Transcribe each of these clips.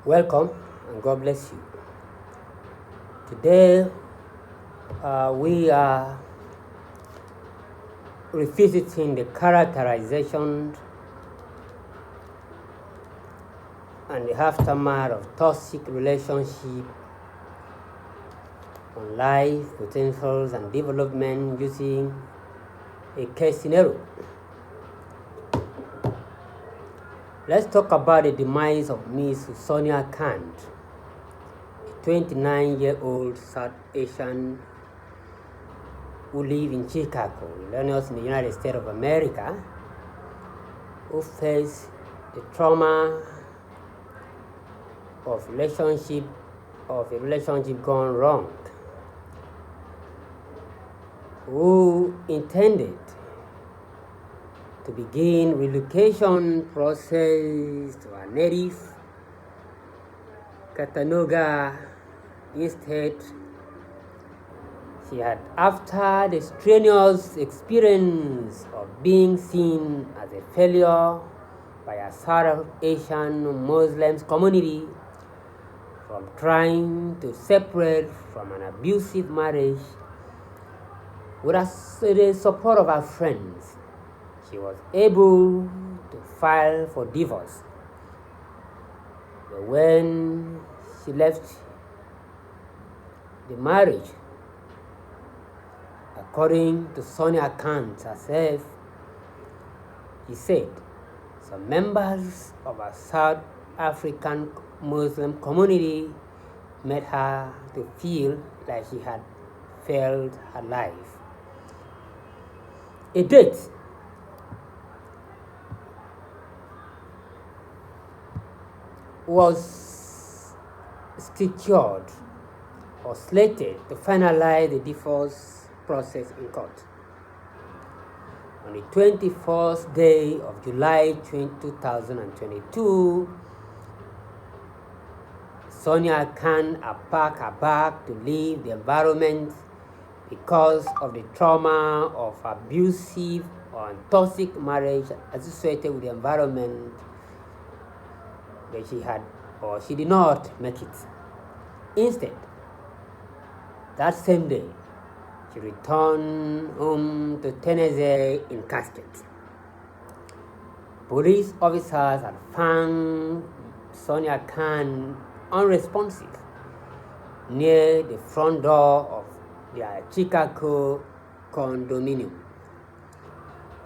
Welcome and God bless you. Today we are revisiting the characterization and the aftermath of toxic relationship on life, potentials, and development using a case scenario. Let's talk about the demise of Miss Sonia Khan, a 29-year-old South Asian who live in Chicago, Illinois, in the United States of America, who faced the trauma of a relationship gone wrong, who intended to begin relocation process to her native Chattanooga. Instead, she had, after the strenuous experience of being seen as a failure by a South Asian Muslim community, from trying to separate from an abusive marriage, with the support of her friends, she was able to file for divorce. But when she left the marriage, according to Sonia Khan herself, he said some members of a South African Muslim community made her to feel like she had failed her life. A date was secured or slated to finalize the divorce process in court. On the 21st day of July 2022, Sonia Khan packed her bag to leave the environment because of the trauma of abusive or toxic marriage associated with the environment that she had, or she did not make it. Instead, that same day, she returned home to Tennessee in casket. Police officers had found Sonia Khan unresponsive near the front door of their Chicago condominium.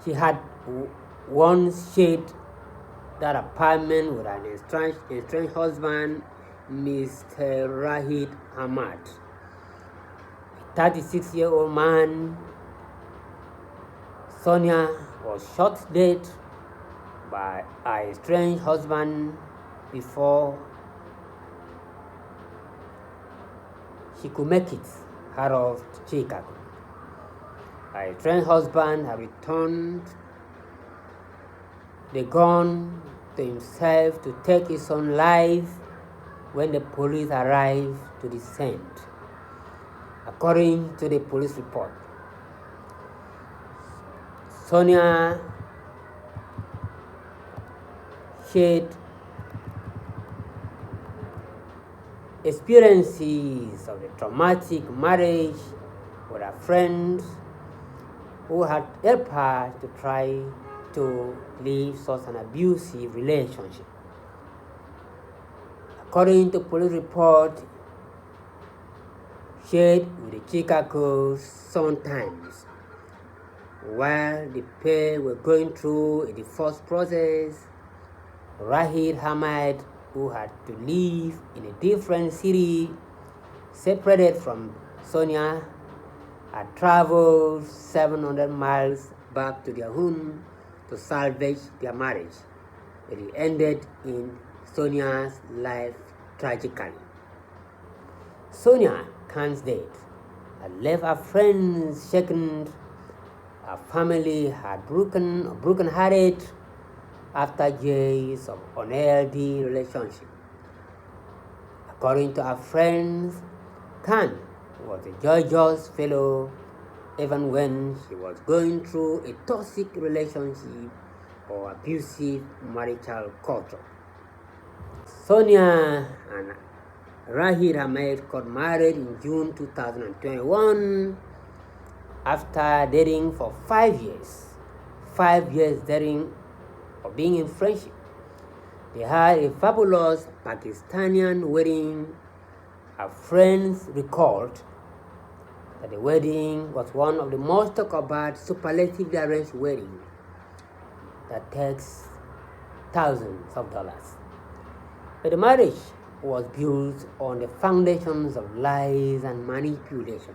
She had once shared that apartment with an estranged husband, Mr. Rahid Ahmad, a 36-year-old man. Sonia was shot dead by her estranged husband before she could make it out of Chicago. Her estranged husband had returned the gun to himself to take his own life when the police arrived to the scene, according to the police report. Sonia shared experiences of the traumatic marriage with her friends who had helped her to try to leave such an abusive relationship. According to police report shared with the Chicago Sun-Times, while the pair were going through a divorce process, Rahid Ahmad, who had to live in a different city, separated from Sonia, had traveled 700 miles back to their home to salvage their marriage. It ended in Sonia's life tragically. Sonia Khan's death had left her friends shaken, her family had broken-hearted after years of unhealthy relationship. According to her friends, Khan was a joyous fellow even when she was going through a toxic relationship or abusive marital culture. Sonia and Rahid Ahmed got married in June 2021 after dating for 5 years. 5 years dating or being in friendship. They had a fabulous Pakistani wedding. Our friends recalled that the wedding was one of the most talked about superlatively arranged weddings that takes thousands of dollars. But the marriage was built on the foundations of lies and manipulation.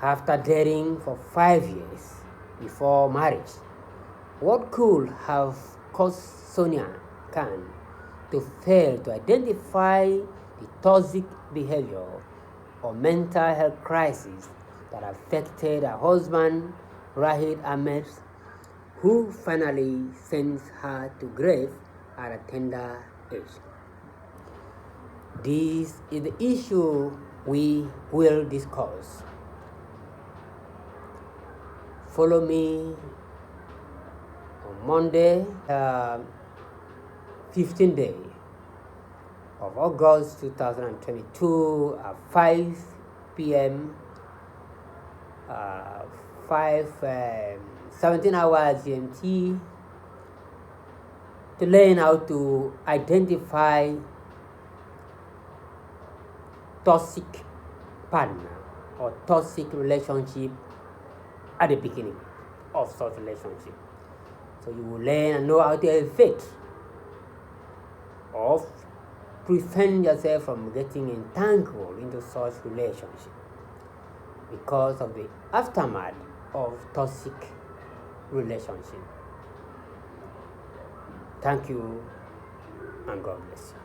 After dating for 5 years before marriage, what could have caused Sonia Khan to fail to identify the toxic behavior or mental health crisis that affected her husband, Rahid Ahmed, who finally sends her to grave at a tender age? This is the issue we will discuss. Follow me on Monday, 15th day of August 2022 at 5 p.m. 17 hours GMT to learn how to identify toxic partner or toxic relationship at the beginning of such relationship. So you will learn and know how to evade or prevent yourself from getting entangled into such relationship because of the aftermath of toxic relationship. Thank you and God bless you.